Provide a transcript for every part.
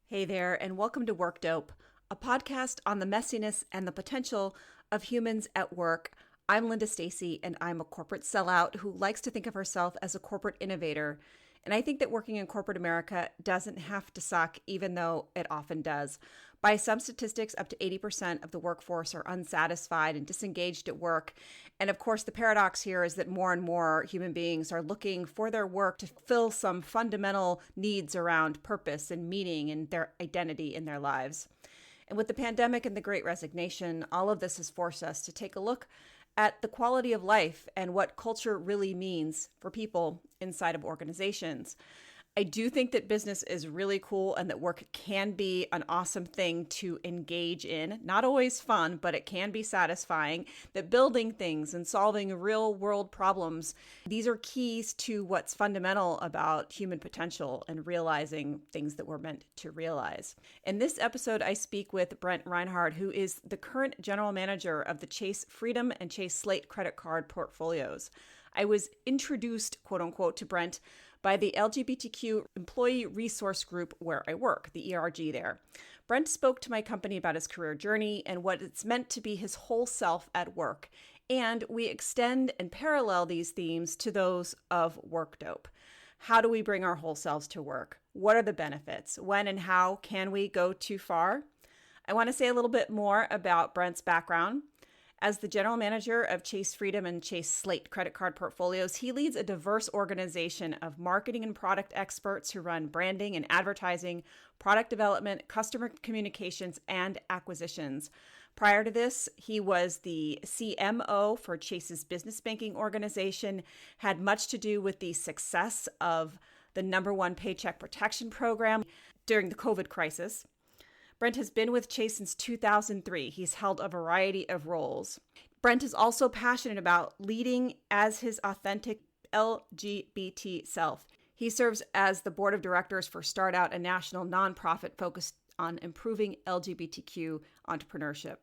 Hey there, and welcome to Work Dope, a podcast on the messiness and the potential of humans at work. I'm Linda Stacy, and I'm a corporate sellout who likes to think of herself as a corporate innovator. And I think that working in corporate America doesn't have to suck, even though it often does. By some statistics, up to 80% of the workforce are unsatisfied and disengaged at work. And of course, the paradox here is that more and more human beings are looking for their work to fill some fundamental needs around purpose and meaning and their identity in their lives. And with the pandemic and the Great Resignation, all of this has forced us to take a look at the quality of life and what culture really means for people inside of organizations. I do think that business is really cool and that work can be an awesome thing to engage in. Not always fun, but it can be satisfying. That building things and solving real world problems, these are keys to what's fundamental about human potential and realizing things that we're meant to realize. In this episode, I speak with Brent Reinhard, who is the current general manager of the Chase Freedom and Chase Slate credit card portfolios. I was introduced, quote unquote, to Brent by the LGBTQ employee resource group where I work, the ERG there. Brent spoke to my company about his career journey and what it's meant to be his whole self at work. And we extend and parallel these themes to those of Work Dope. How do we bring our whole selves to work? What are the benefits? When and how can we go too far? I want to say a little bit more about Brent's background. As the general manager of Chase Freedom and Chase Slate credit card portfolios, he leads a diverse organization of marketing and product experts who run branding and advertising, product development, customer communications, and acquisitions. Prior to this, he was the CMO for Chase's business banking organization, had much to do with the success of the #1 Paycheck Protection Program during the COVID crisis. Brent has been with Chase since 2003. He's held a variety of roles. Brent is also passionate about leading as his authentic LGBT self. He serves as the board of directors for Start Out, a national nonprofit focused on improving LGBTQ entrepreneurship.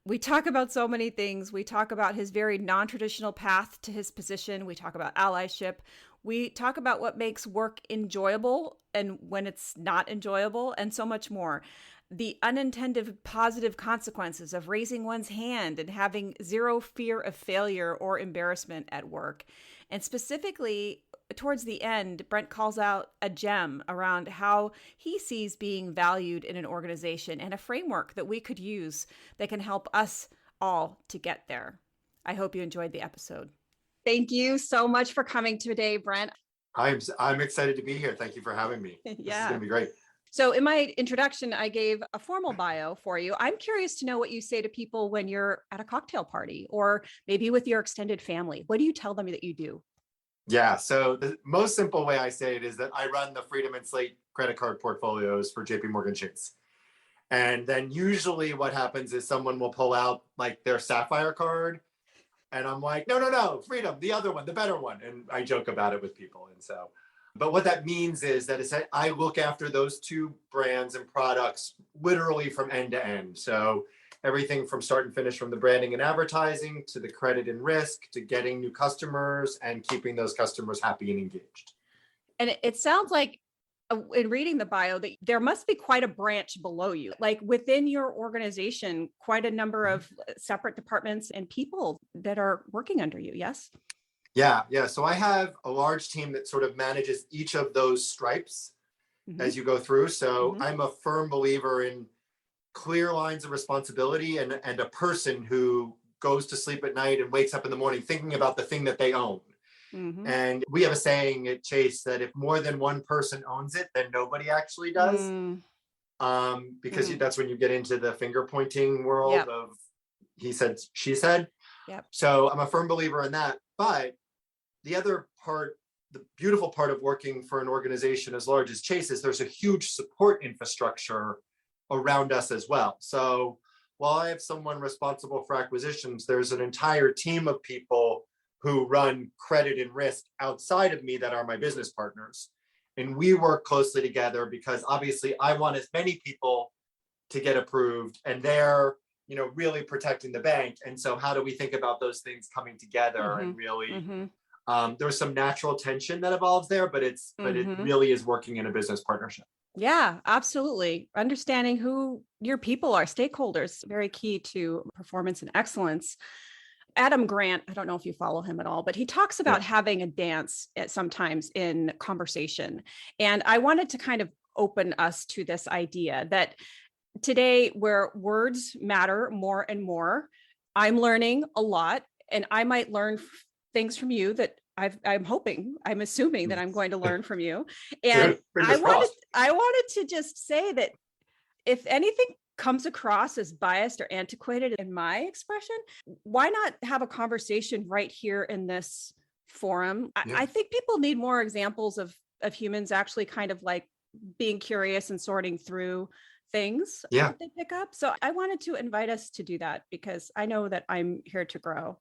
We talk about so many things. We talk about his very non-traditional path to his position. We talk about allyship. We talk about what makes work enjoyable and when it's not enjoyable, and so much more. The unintended positive consequences of raising one's hand and having zero fear of failure or embarrassment at work. And specifically, towards the end, Brent calls out a gem around how he sees being valued in an organization and a framework that we could use that can help us all to get there. I hope you enjoyed the episode. Thank you so much for coming today, Brent. I'm excited to be here. Thank you for having me. Yeah. This is going to be great. So in my introduction, I gave a formal bio for you. I'm curious to know what you say to people when you're at a cocktail party or maybe with your extended family. What do you tell them that you do? Yeah. So the most simple way I say it is that I run the Freedom and Slate credit card portfolios for JP Morgan Chase. And then usually what happens is someone will pull out like their Sapphire card. And I'm like, no, Freedom, the other one, the better one. And I joke about it with people. And so, but what that means is that I look after those two brands and products literally from end to end. So everything from start and finish, from the branding and advertising to the credit and risk to getting new customers and keeping those customers happy and engaged. And it sounds like in reading the bio that there must be quite a branch below you, like within your organization, quite a number of separate departments and people that are working under you. Yes? Yeah. So I have a large team that sort of manages each of those stripes as you go through. So I'm a firm believer in clear lines of responsibility and a person who goes to sleep at night and wakes up in the morning thinking about the thing that they own. And we have a saying at Chase that if more than one person owns it, then nobody actually does. Because that's when you get into the finger pointing world of he said, she said. So I'm a firm believer in that. But the other part, the beautiful part of working for an organization as large as Chase is there's a huge support infrastructure around us as well. So while I have someone responsible for acquisitions, there's an entire team of people who run credit and risk outside of me that are my business partners. And we work closely together because obviously I want as many people to get approved and they're, really protecting the bank. And so how do we think about those things coming together and really, there's some natural tension that evolves there, but it really is working in a business partnership. Yeah, absolutely. Understanding who your people are, stakeholders, very key to performance and excellence. Adam Grant, I don't know if you follow him at all, but he talks Yeah. about having a dance sometimes in conversation. And I wanted to kind of open us to this idea that today, where words matter more and more, I'm learning a lot, and I might learn things from you that I'm assuming that I'm going to learn from you. And Good. Fingers crossed. I wanted to just say that if anything comes across as biased or antiquated in my expression, why not have a conversation right here in this forum? Yeah. I think people need more examples of humans actually kind of like being curious and sorting through things Yeah. that they pick up. So I wanted to invite us to do that because I know that I'm here to grow.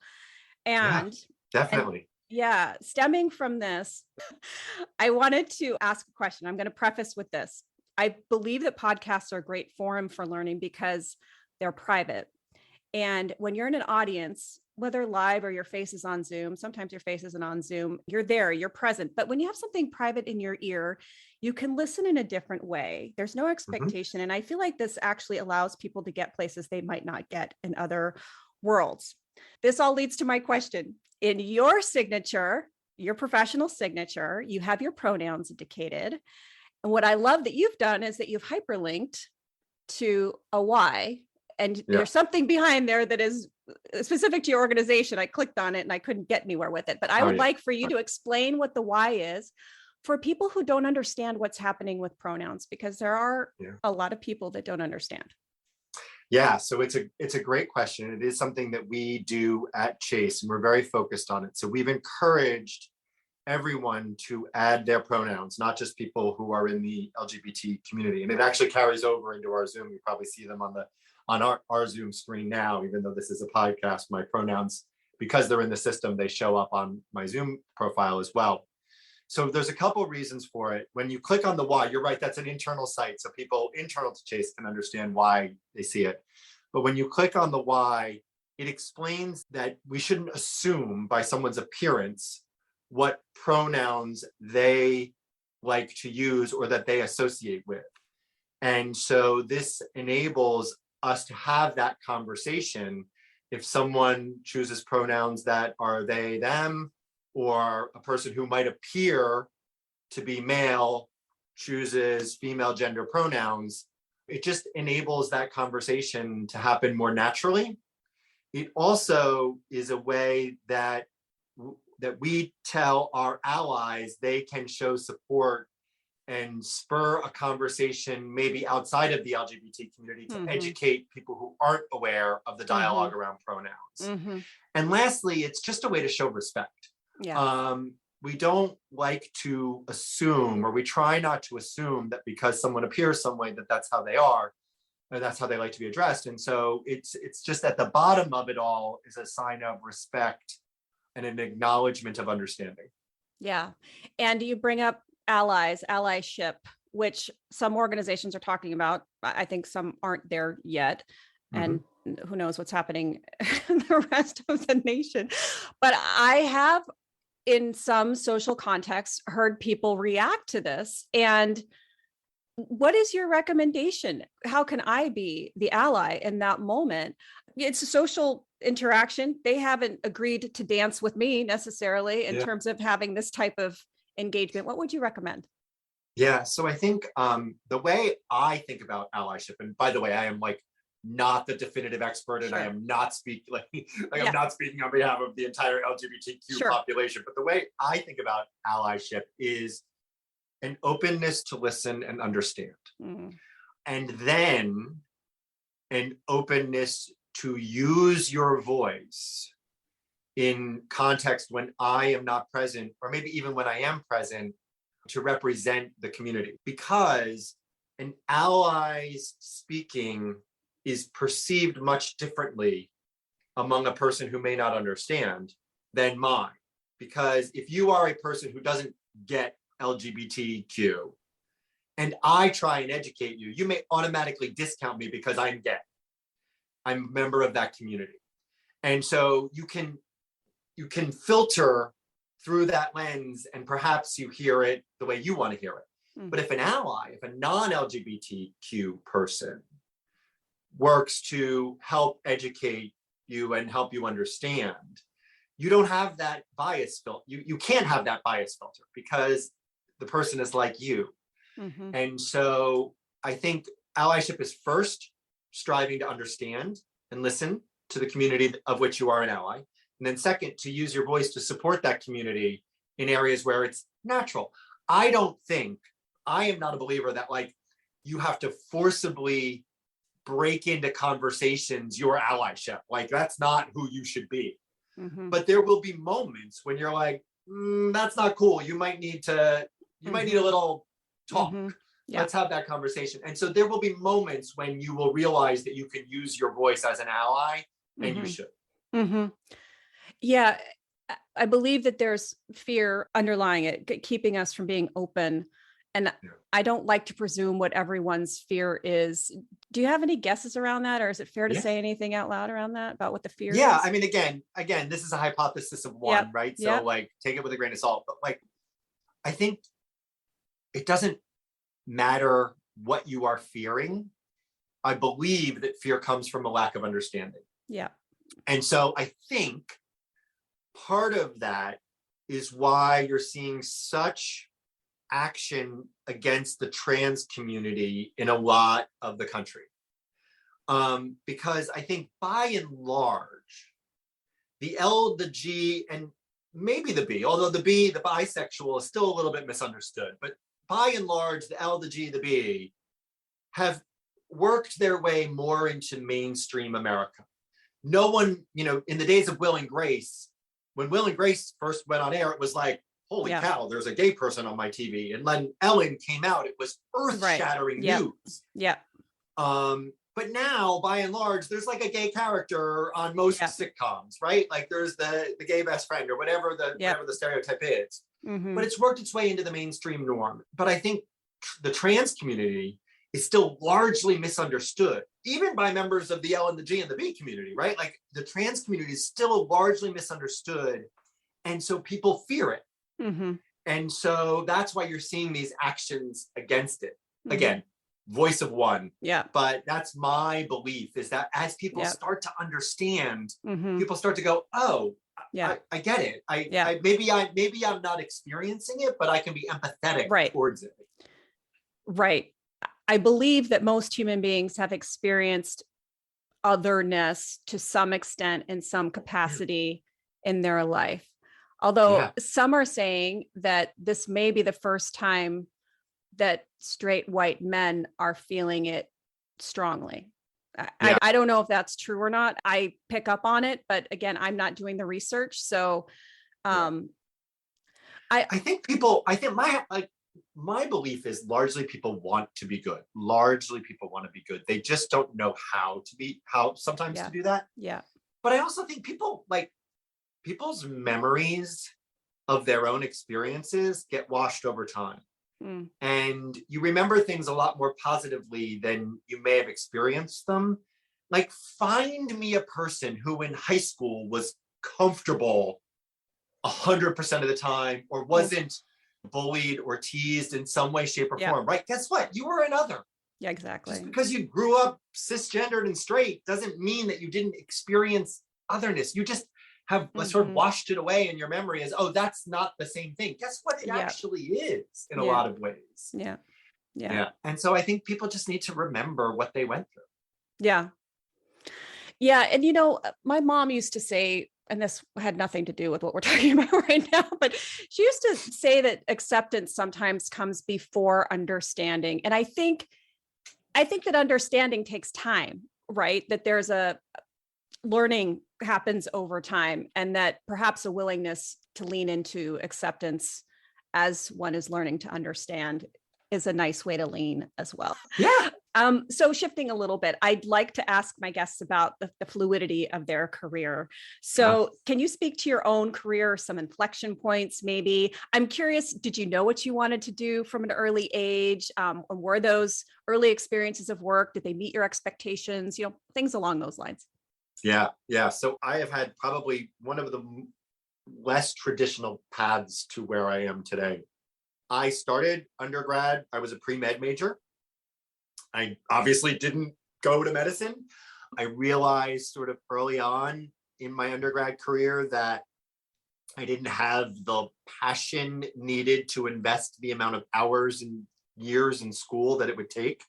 Yeah. And Definitely. yeah, stemming from this, I wanted to ask a question. I'm going to preface with this. I believe that podcasts are a great forum for learning because they're private. And when you're in an audience, whether live or your face is on Zoom, sometimes your face isn't on Zoom, you're there, you're present. But when you have something private in your ear, you can listen in a different way. There's no expectation. And I feel like this actually allows people to get places they might not get in other worlds. This all leads to my question. In your signature, your professional signature, you have your pronouns indicated. And what I love that you've done is that you've hyperlinked to a Y, and there's something behind there that is specific to your organization. I clicked on it and I couldn't get anywhere with it, but I would like for you to explain what the Y is for people who don't understand what's happening with pronouns, because there are a lot of people that don't understand. Yeah, so it's a great question. It is something that we do at Chase, and we're very focused on it. So we've encouraged everyone to add their pronouns, not just people who are in the LGBT community. And it actually carries over into our Zoom. You probably see them on our Zoom screen now, even though this is a podcast. My pronouns, because they're in the system, they show up on my Zoom profile as well. So there's a couple of reasons for it. When you click on the Y, you're right, that's an internal site. So people internal to Chase can understand why they see it. But when you click on the Y, it explains that we shouldn't assume by someone's appearance what pronouns they like to use or that they associate with. And so this enables us to have that conversation. If someone chooses pronouns that are they, them, or a person who might appear to be male chooses female gender pronouns, it just enables that conversation to happen more naturally. It also is a way that we tell our allies they can show support and spur a conversation maybe outside of the LGBT community to educate people who aren't aware of the dialogue around pronouns. And lastly, it's just a way to show respect. We don't like to assume, or we try not to assume that because someone appears some way that that's how they are, or that's how they like to be addressed. And so it's just at the bottom of it all is a sign of respect and an acknowledgement of understanding. Yeah. And you bring up allies, allyship, which some organizations are talking about. I think some aren't there yet. And who knows what's happening in the rest of the nation. But I have, in some social contexts, heard people react to this. And what is your recommendation? How can I be the ally in that moment? It's a social interaction. They haven't agreed to dance with me necessarily in terms of having this type of engagement. What would you recommend? Yeah, so I think the way I think about allyship, and by the way, I am not the definitive expert, and I am not speaking I'm not speaking on behalf of the entire LGBTQ population, but the way I think about allyship is an openness to listen and understand, and then an openness to use your voice in context when I am not present, or maybe even when I am present, to represent the community. Because an ally's speaking is perceived much differently among a person who may not understand than mine. Because if you are a person who doesn't get LGBTQ and I try and educate you, you may automatically discount me because I'm gay. I'm a member of that community. And so you can filter through that lens, and perhaps you hear it the way you want to hear it. But if an ally, if a non-LGBTQ person works to help educate you and help you understand, you don't have that bias filter. You can't have that bias filter because the person is like you. And so I think allyship is first striving to understand and listen to the community of which you are an ally. And then second, to use your voice to support that community in areas where it's natural. I am not a believer that like you have to forcibly break into conversations your allyship. Like that's not who you should be. But there will be moments when you're like, that's not cool. You might need a little talk. Let's have that conversation. And so there will be moments when you will realize that you can use your voice as an ally, and you should. Yeah, I believe that there's fear underlying it, keeping us from being open. And I don't like to presume what everyone's fear is. Do you have any guesses around that? Or is it fair to say anything out loud around that about what the fear is? Yeah, I mean, again, this is a hypothesis of one, right? So like take it with a grain of salt. But like, I think it doesn't matter what you are fearing. I believe that fear comes from a lack of understanding. Yeah. And so I think part of that is why you're seeing such action against the trans community in a lot of the country. Because I think by and large, the L, the G, and maybe the B, although the B, the bisexual, is still a little bit misunderstood, but by and large, the L, the G, the B have worked their way more into mainstream America. No one, in the days of Will and Grace, when Will and Grace first went on air, it was like, holy cow, there's a gay person on my TV. And when Ellen came out, it was earth-shattering news. But now, by and large, there's like a gay character on most sitcoms, right? Like there's the gay best friend or whatever the stereotype is. But it's worked its way into the mainstream norm. But I think the trans community is still largely misunderstood, even by members of the L and the G and the B community, right? Like the trans community is still largely misunderstood. And so people fear it. And so that's why you're seeing these actions against it. Again, voice of one. But that's my belief, is that as people start to understand, people start to go, oh, I get it. Maybe I'm not experiencing it, but I can be empathetic towards it. Right. I believe that most human beings have experienced otherness to some extent in some capacity in their life. Although some are saying that this may be the first time that straight white men are feeling it strongly. I don't know if that's true or not. I pick up on it, but again, I'm not doing the research. So I think my belief is largely people want to be good. Largely people want to be good. They just don't know how sometimes to do that. But I also think people's memories of their own experiences get washed over time. And you remember things a lot more positively than you may have experienced them. Like, find me a person who in high school was comfortable 100% of the time, or wasn't bullied or teased in some way, shape, or form, right? Guess what? You were another. Yeah, exactly. Just because you grew up cisgendered and straight doesn't mean that you didn't experience otherness. You just have sort of washed it away in your memory as, oh, that's not the same thing. Guess what? It actually is in a lot of ways. Yeah. And so I think people just need to remember what they went through. Yeah. And, my mom used to say, and this had nothing to do with what we're talking about right now, but she used to say that acceptance sometimes comes before understanding. And I think that understanding takes time, right? That there's a learning happens over time, and that perhaps a willingness to lean into acceptance as one is learning to understand is a nice way to lean as well. So shifting a little bit, I'd like to ask my guests about the fluidity of their career. So can you speak to your own career, some inflection points, maybe? I'm curious, did you know what you wanted to do from an early age? Were those early experiences of work, did they meet your expectations? Things along those lines. Yeah. So I have had probably one of the less traditional paths to where I am today. I started undergrad, I was a pre-med major. I obviously didn't go to medicine. I realized sort of early on in my undergrad career that I didn't have the passion needed to invest the amount of hours and years in school that it would take.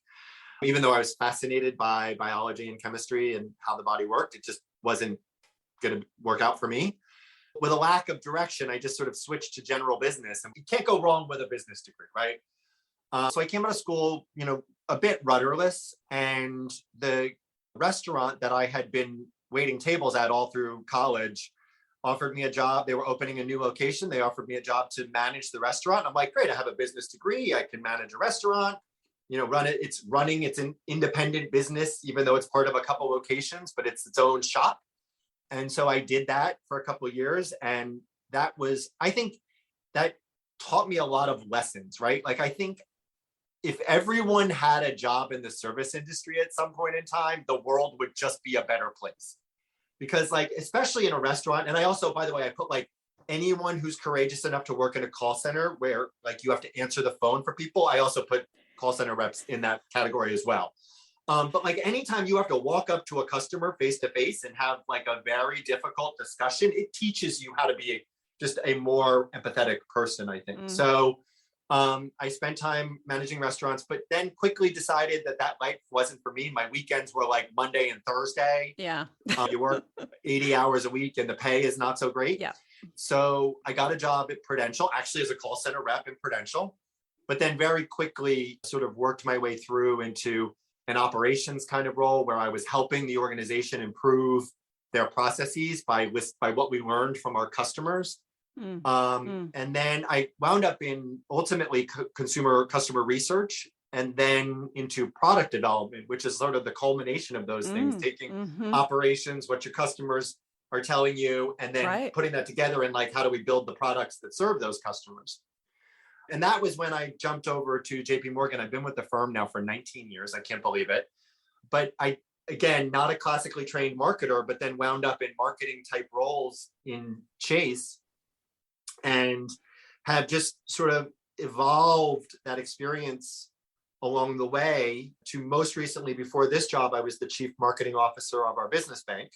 Even though I was fascinated by biology and chemistry and how the body worked, it just wasn't going to work out for me. With a lack of direction, I just sort of switched to general business. And you can't go wrong with a business degree, right? So I came out of school, a bit rudderless. And the restaurant that I had been waiting tables at all through college offered me a job. They were opening a new location. They offered me a job to manage the restaurant. I'm like, great, I have a business degree. I can manage a restaurant, run it. It's an independent business, even though it's part of a couple locations, but it's its own shop. And so I did that for a couple of years. And I think that taught me a lot of lessons, right? Like, I think if everyone had a job in the service industry at some point in time, the world would just be a better place. Because like, especially in a restaurant, and I also, by the way, I put like anyone who's courageous enough to work in a call center where like you have to answer the phone for people. I also put call center reps in that category as well. But like anytime you have to walk up to a customer face to face and have like a very difficult discussion, it teaches you how to be just a more empathetic person, I think. So I spent time managing restaurants, but then quickly decided that life wasn't for me. My weekends were like Monday and Thursday. Yeah. You work 80 hours a week and the pay is not so great. Yeah. So I got a job at Prudential, actually as a call center rep in Prudential, but then very quickly sort of worked my way through into an operations kind of role where I was helping the organization improve their processes by what we learned from our customers. And then I wound up in ultimately customer research and then into product development, which is sort of the culmination of those things, taking operations, what your customers are telling you, and then putting that together and like, how do we build the products that serve those customers? And that was when I jumped over to JP Morgan. I've been with the firm now for 19 years. I can't believe it. But again, not a classically trained marketer, but then wound up in marketing type roles in Chase and have just sort of evolved that experience along the way to most recently, before this job, I was the chief marketing officer of our business bank.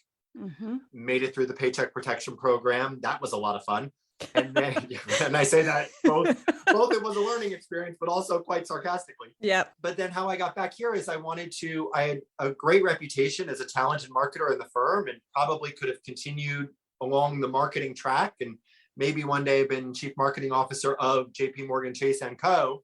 Made it through the Paycheck Protection Program. That was a lot of fun. And then, and I say that both it was a learning experience, but also quite sarcastically. Yeah. But then how I got back here is I had a great reputation as a talented marketer in the firm and probably could have continued along the marketing track and maybe one day been chief marketing officer of JP Morgan Chase & Co.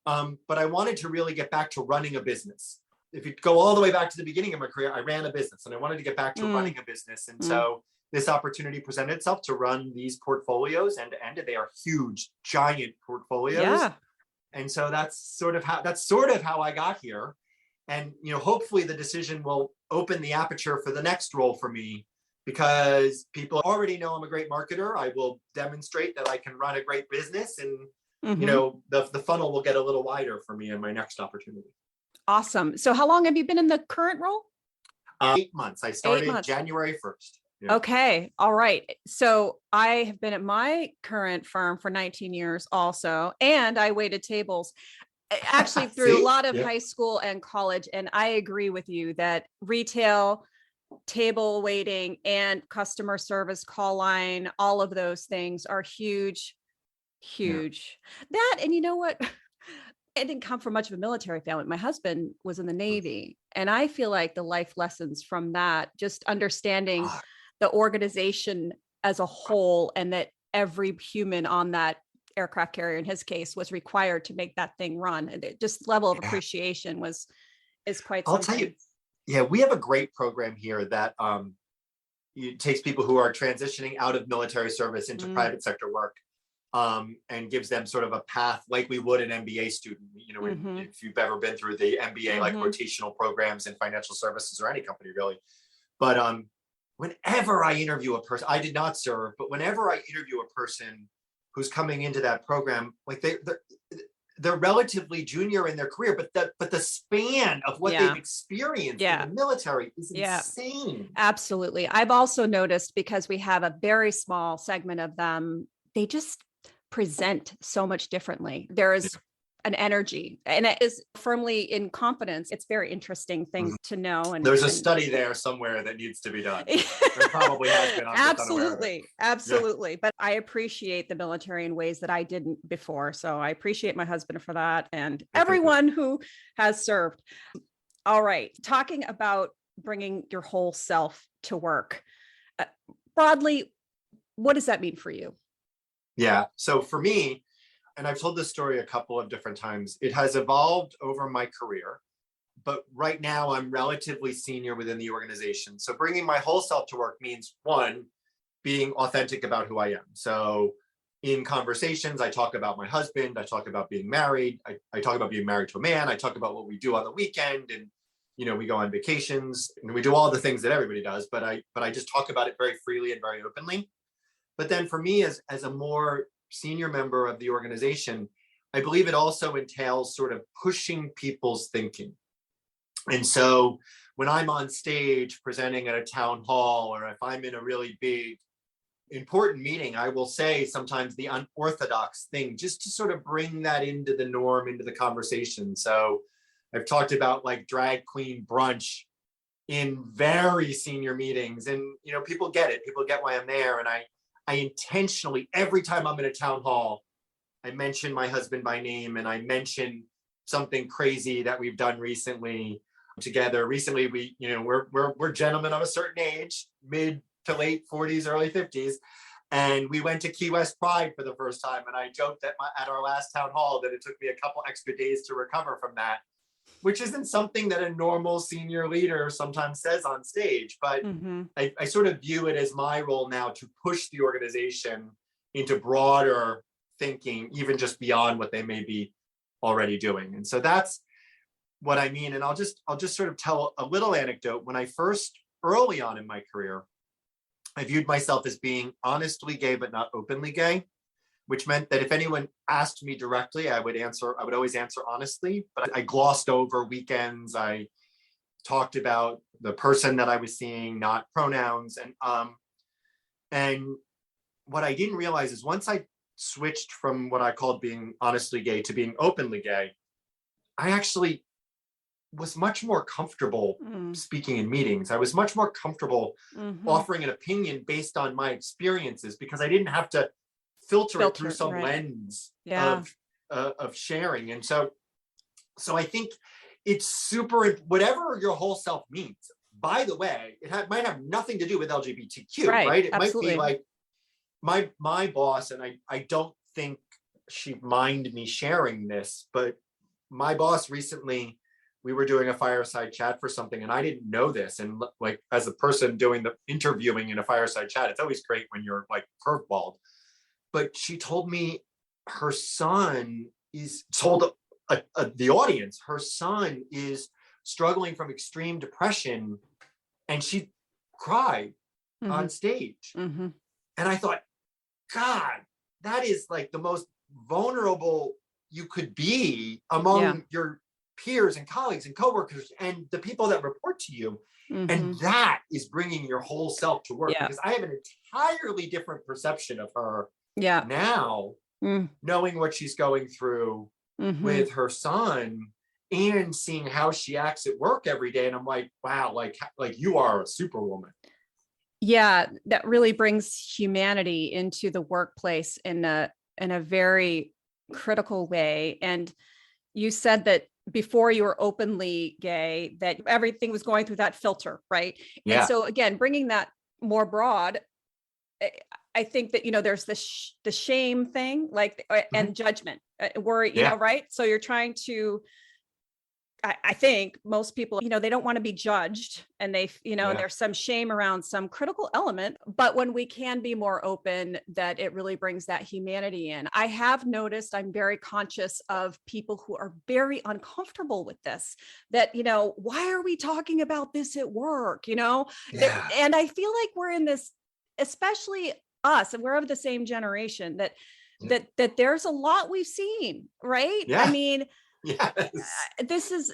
But I wanted to really get back to running a business. If you go all the way back to the beginning of my career, I ran a business and I wanted to get back to running a business. And so this opportunity presented itself to run these portfolios end to end. They are huge, giant portfolios. Yeah. And so that's sort of how I got here. And, hopefully the decision will open the aperture for the next role for me, because people already know I'm a great marketer. I will demonstrate that I can run a great business, and the funnel will get a little wider for me in my next opportunity. Awesome. So how long have you been in the current role? 8 months. I started January 1st. Yeah. Okay. All right. So I have been at my current firm for 19 years also, and I waited tables actually through a lot of high school and college. And I agree with you that retail, table waiting, and customer service, call line, all of those things are huge. That, and you know what? I didn't come from much of a military family. My husband was in the Navy, and I feel like the life lessons from that, just understanding the organization as a whole, and that every human on that aircraft carrier, in his case, was required to make that thing run. And just level of appreciation is quite something. I'll tell you, yeah, we have a great program here that it takes people who are transitioning out of military service into private sector work, and gives them sort of a path like we would an MBA student. If you've ever been through the MBA, like rotational programs in financial services or any company really. But whenever I interview a person, I did not serve, but whenever I interview a person who's coming into that program, like they're relatively junior in their career, but the span of what they've experienced in the military is insane. Absolutely. I've also noticed, because we have a very small segment of them, present so much differently. There is an energy, and it is firmly in confidence. It's a very interesting thing to know. And there's a study there somewhere that needs to be done. There probably has been. Absolutely. But I appreciate the military in ways that I didn't before. So I appreciate my husband for that, and everyone who has served. All right. Talking about bringing your whole self to work. Broadly, what does that mean for you? Yeah. So for me, and I've told this story a couple of different times, it has evolved over my career, but right now I'm relatively senior within the organization. So bringing my whole self to work means, one, being authentic about who I am. So in conversations, I talk about my husband, I talk about being married, I talk about being married to a man, I talk about what we do on the weekend, and we go on vacations and we do all the things that everybody does, but I just talk about it very freely and very openly. But then for me, as a more senior member of the organization, I believe it also entails sort of pushing people's thinking. And so when I'm on stage presenting at a town hall, or if I'm in a really big, important meeting, I will say sometimes the unorthodox thing, just to sort of bring that into the norm, into the conversation. So I've talked about like drag queen brunch in very senior meetings, and people get it. People get why I'm there. And I intentionally, every time I'm in a town hall, I mention my husband by name, and I mention something crazy that we've done recently together. Recently, we're gentlemen of a certain age, mid to late 40s, early 50s, and we went to Key West Pride for the first time. And I joked at our last town hall that it took me a couple extra days to recover from that, which isn't something that a normal senior leader sometimes says on stage. But I sort of view it as my role now to push the organization into broader thinking, even just beyond what they may be already doing. And so that's what I mean. And I'll just sort of tell a little anecdote. When I first, early on in my career, I viewed myself as being honestly gay, but not openly gay, which meant that if anyone asked me directly, I would always answer honestly, but I glossed over weekends. I talked about the person that I was seeing, not pronouns. And what I didn't realize is once I switched from what I called being honestly gay to being openly gay, I actually was much more comfortable speaking in meetings. I was much more comfortable offering an opinion based on my experiences, because I didn't have to filter it through some lens of sharing. And so I think it's super, whatever your whole self means, by the way, might have nothing to do with LGBTQ, right? It might be like my boss, and I don't think she'd mind me sharing this, but my boss recently, we were doing a fireside chat for something, and I didn't know this. And like, as a person doing the interviewing in a fireside chat, it's always great when you're like curveballed. But she told me her son told the audience, her son is struggling from extreme depression, and she cried on stage. And I thought, God, that is like the most vulnerable you could be among your peers and colleagues and coworkers and the people that report to you. And that is bringing your whole self to work, because I have an entirely different perception of her now, knowing what she's going through with her son and seeing how she acts at work every day. And I'm like, wow, like you are a superwoman. Yeah, that really brings humanity into the workplace in a very critical way. And you said that before you were openly gay, that everything was going through that filter, right? Yeah. And so again, bringing that more broad, I think that, there's the shame thing, like, and judgment, where, right? So you're trying to, I think most people, they don't want to be judged, and there's some shame around some critical element, but when we can be more open, that it really brings that humanity in. I have noticed, I'm very conscious of people who are very uncomfortable with this, that, why are we talking about this at work? And I feel like we're in this, especially us, and we're of the same generation, that there's a lot we've seen, right? Yeah. I mean, yes. this is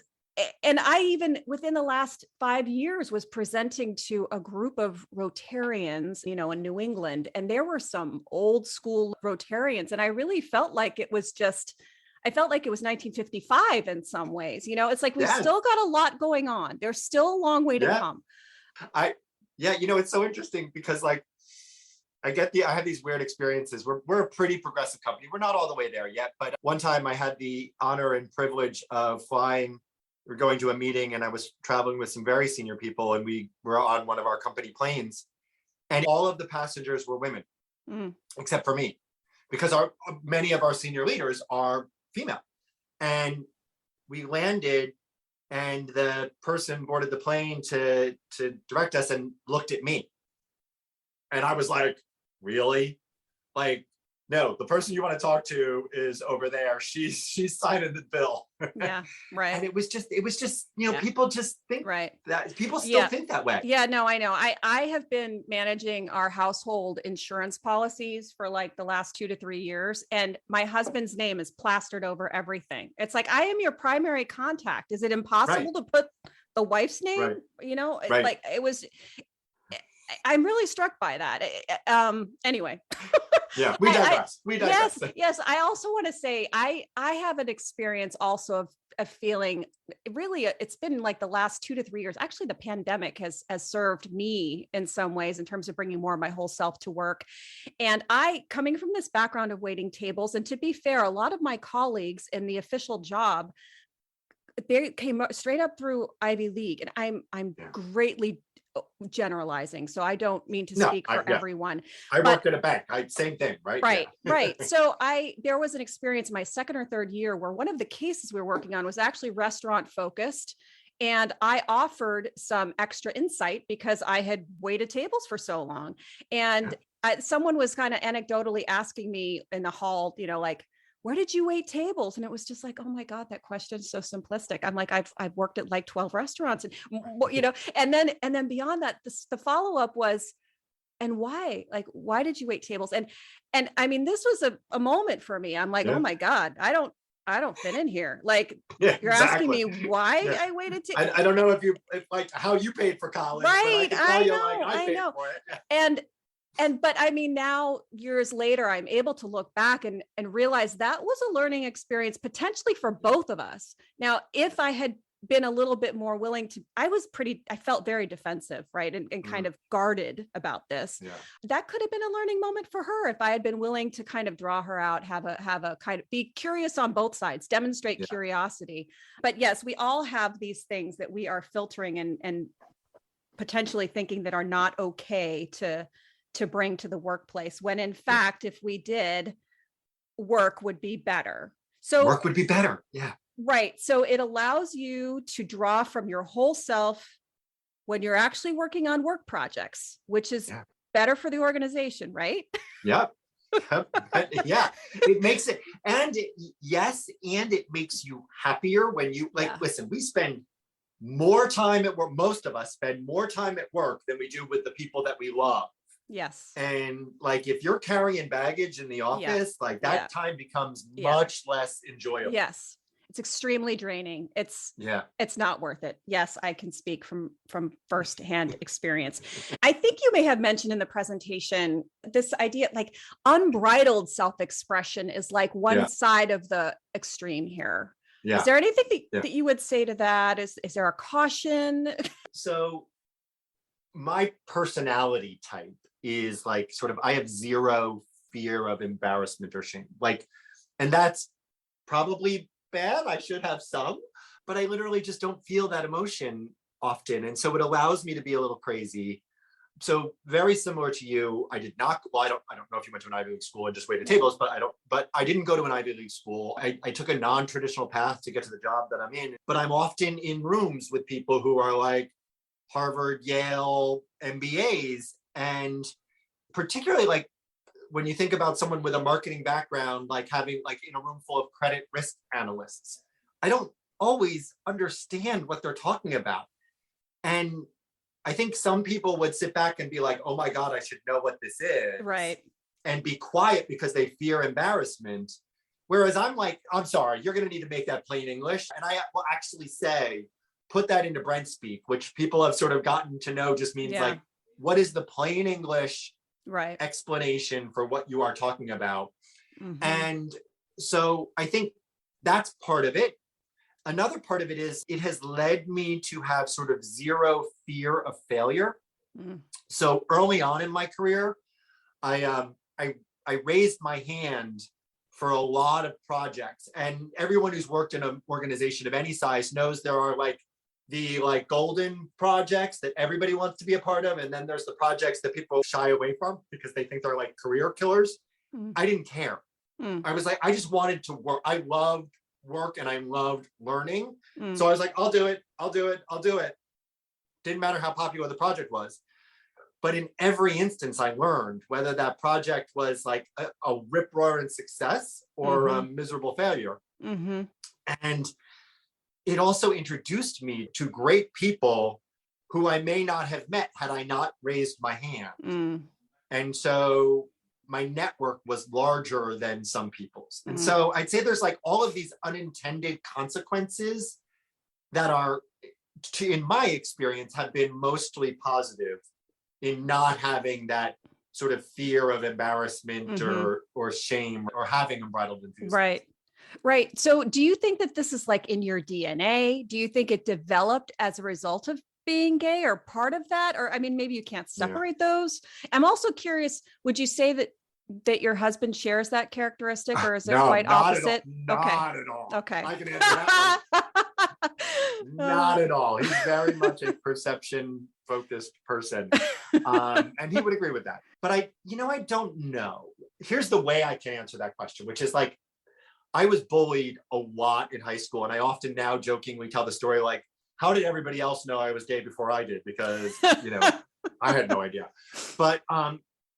And I even within the last 5 years was presenting to a group of Rotarians, you know, in New England, and there were some old school Rotarians, and I really felt like it was just, I felt like it was 1955 in some ways. You know, it's like we've Yeah. still got a lot going on. There's still a long way to come. You know, it's so interesting because like I have these weird experiences. We're a pretty progressive company. We're not all the way there yet, but one time I had the honor and privilege of flying. We're going to a meeting and I was traveling with some very senior people, and we were on one of our company planes, and all of the passengers were women, except for me, because many of our senior leaders are female. And we landed, and the person boarded the plane to direct us and looked at me. And I was like, really? Like, no, the person you want to talk to is over there. She's signing the bill. Yeah, right. And it was just, you know, people just think that people still think that way. Yeah, no, I know. I have been managing our household insurance policies for like the last 2 to 3 years. And my husband's name is plastered over everything. It's like, I am your primary contact. Is it impossible to put the wife's name? You know, like it was, I'm really struck by that. Anyway. Yeah, we digress. Yes. I also want to say I have an experience also of feeling really, it's been like the last 2 to 3 years. Actually, the pandemic has served me in some ways in terms of bringing more of my whole self to work. And I, coming from this background of waiting tables, and to be fair, a lot of my colleagues in the official job, they came straight up through Ivy League, and I'm greatly generalizing, so I don't mean to speak for everyone. I worked at a bank. Same thing, right? Right. So there was an experience in my second or third year where one of the cases we were working on was actually restaurant focused. And I offered some extra insight because I had waited tables for so long. And someone was kind of anecdotally asking me in the hall, you know, like, where did you wait tables? And it was just like, oh my God, that question is so simplistic. I'm like, I've worked at like 12 restaurants, and you know, and then beyond that, the follow-up was, and why? Like, why did you wait tables? And I mean, this was a moment for me. I'm like, oh my God, I don't fit in here. Like, you're asking me why I waited tables. I don't know if like how you paid for college. Right. But I know. For it. But I mean, now years later, I'm able to look back and realize that was a learning experience potentially for both of us. Now, if I had been a little bit more willing to, I felt very defensive, right? And kind of guarded about this. Yeah. That could have been a learning moment for her if I had been willing to kind of draw her out, have a kind of be curious on both sides, demonstrate curiosity. But yes, we all have these things that we are filtering and potentially thinking that are not okay to bring to the workplace, when in fact, if we did, work would be better. So work would be better. Yeah. Right. So it allows you to draw from your whole self when you're actually working on work projects, which is better for the organization, right? Yeah. Yeah. It makes it, and it makes you happier when you listen, we spend more time at work. Most of us spend more time at work than we do with the people that we love. Yes. And like, if you're carrying baggage in the office, like that time becomes much less enjoyable. Yes. It's extremely draining. It's not worth it. Yes, I can speak from firsthand experience. I think you may have mentioned in the presentation this idea, like unbridled self-expression is like one side of the extreme here. Yeah. Is there anything that you would say to that? Is there a caution? So my personality type is like sort of, I have zero fear of embarrassment or shame. Like, and that's probably bad. I should have some, but I literally just don't feel that emotion often. And so it allows me to be a little crazy. So very similar to you, I did not, well, I don't know if you went to an Ivy League school and just waited tables, but I didn't go to an Ivy League school. I took a non-traditional path to get to the job that I'm in, but I'm often in rooms with people who are like Harvard, Yale, MBAs. And particularly like when you think about someone with a marketing background, like having like in a room full of credit risk analysts, I don't always understand what they're talking about. And I think some people would sit back and be like, oh my God, I should know what this is. Right. And be quiet because they fear embarrassment. Whereas I'm like, I'm sorry, you're going to need to make that plain English. And I will actually say, put that into Brent speak, which people have sort of gotten to know just means like, what is the plain English explanation for what you are talking about? And so I think that's part of it. Another part of it is it has led me to have sort of zero fear of failure. So early on in my career, I raised my hand for a lot of projects, and everyone who's worked in an organization of any size knows there are like the golden projects that everybody wants to be a part of, and then there's the projects that people shy away from because they think they're like career killers. I didn't care. I was like, I just wanted to work. I loved work and I loved learning. So I was like, I'll do it. Didn't matter how popular the project was. But in every instance I learned, whether that project was like a rip-roaring success or a miserable failure. And it also introduced me to great people who I may not have met had I not raised my hand. And so my network was larger than some people's. And so I'd say there's like all of these unintended consequences that are, in my experience, have been mostly positive in not having that sort of fear of embarrassment or shame or having unbridled enthusiasm. Right. So do you think that this is like in your DNA? Do you think it developed as a result of being gay or part of that? Or, I mean, maybe you can't separate those. I'm also curious, would you say that your husband shares that characteristic, or is it quite opposite? Not at all. Okay. I can answer that one. Not at all. He's very much a perception focused person. And he would agree with that. But I don't know. Here's the way I can answer that question, which is like, I was bullied a lot in high school. And I often now jokingly tell the story, like, how did everybody else know I was gay before I did? Because, I had no idea. But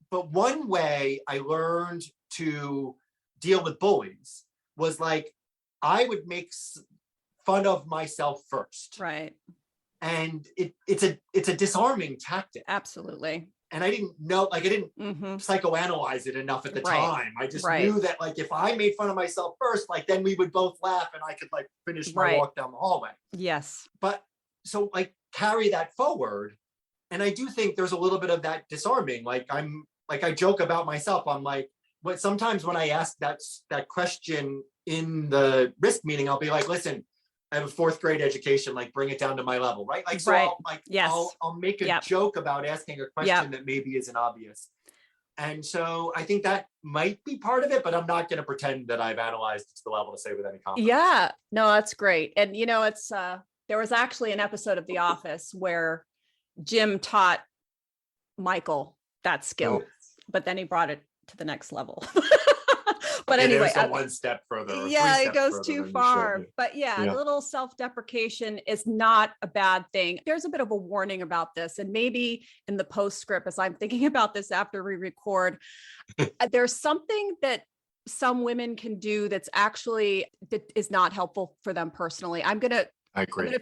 one way I learned to deal with bullies was like, I would make fun of myself first. Right. And it's a disarming tactic. Absolutely. And I didn't know, like I didn't psychoanalyze it enough at the time. I just knew that like, if I made fun of myself first, like then we would both laugh and I could like finish my walk down the hallway. Yes. But so like carry that forward. And I do think there's a little bit of that disarming. Like I joke about myself. I'm like, sometimes when I ask that question in the risk meeting, I'll be like, listen, I have a 4th grade education, like bring it down to my level, right? Like, so I'll make a joke about asking a question that maybe isn't obvious. And so I think that might be part of it, but I'm not going to pretend that I've analyzed it to the level to say with any confidence. Yeah, no, that's great. And it's, there was actually an episode of The Office where Jim taught Michael that skill, but then he brought it to the next level. But anyway, one step further. It goes too far. But a little self-deprecation is not a bad thing. There's a bit of a warning about this. And maybe in the postscript, as I'm thinking about this after we record, there's something that some women can do that is not helpful for them personally. I'm going to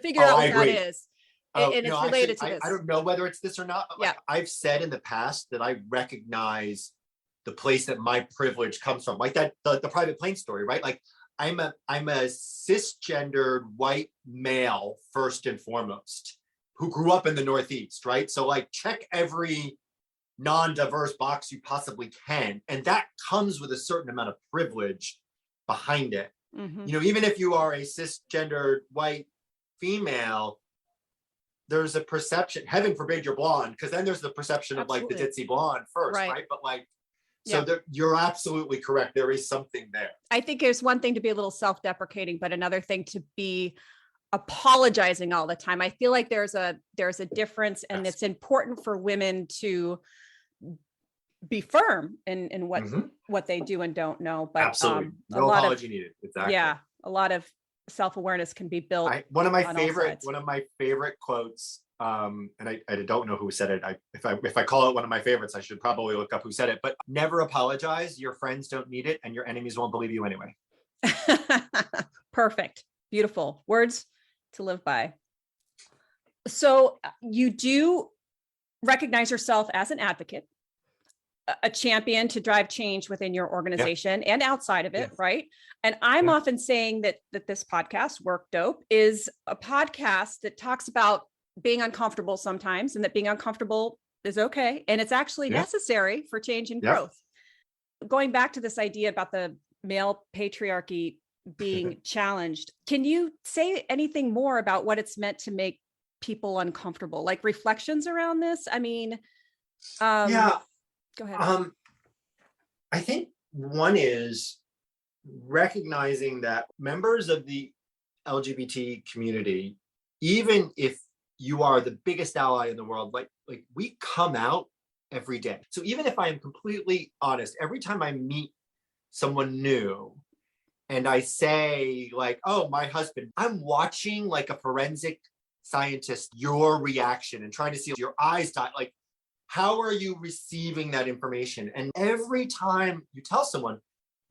figure out what that is. And it's related to this. I don't know whether it's this or not. But I've said in the past that I recognize the place that my privilege comes from, like that, the private plane story, right? Like I'm a cisgendered white male first and foremost, who grew up in the Northeast, right? So like check every non-diverse box you possibly can. And that comes with a certain amount of privilege behind it. Even if you are a cisgendered white female, there's a perception, heaven forbid you're blonde, because then there's the perception of like the ditzy blonde first, right? But like, so you're absolutely correct. There is something there. I think there's one thing to be a little self-deprecating, but another thing to be apologizing all the time. I feel like there's a difference, and it's important for women to be firm in what they do and don't know. But absolutely, no apology needed. Exactly. Yeah, a lot of self-awareness can be built. One of my favorite quotes. And I don't know who said it. If I call it one of my favorites, I should probably look up who said it. But never apologize. Your friends don't need it, and your enemies won't believe you anyway. Perfect. Beautiful words to live by. So you do recognize yourself as an advocate. a champion to drive change within your organization and outside of it, right? And I'm often saying that this podcast, Work Dope, is a podcast that talks about being uncomfortable sometimes, and that being uncomfortable is okay. And it's actually necessary for change and growth. Going back to this idea about the male patriarchy being challenged, can you say anything more about what it's meant to make people uncomfortable? Like reflections around this? I mean, go ahead. I think one is recognizing that members of the LGBT community, even if you are the biggest ally in the world, like we come out every day. So even if I am completely honest, every time I meet someone new and I say like, oh, my husband, I'm watching like a forensic scientist, your reaction and trying to see your eyes dot, like, how are you receiving that information? And every time you tell someone,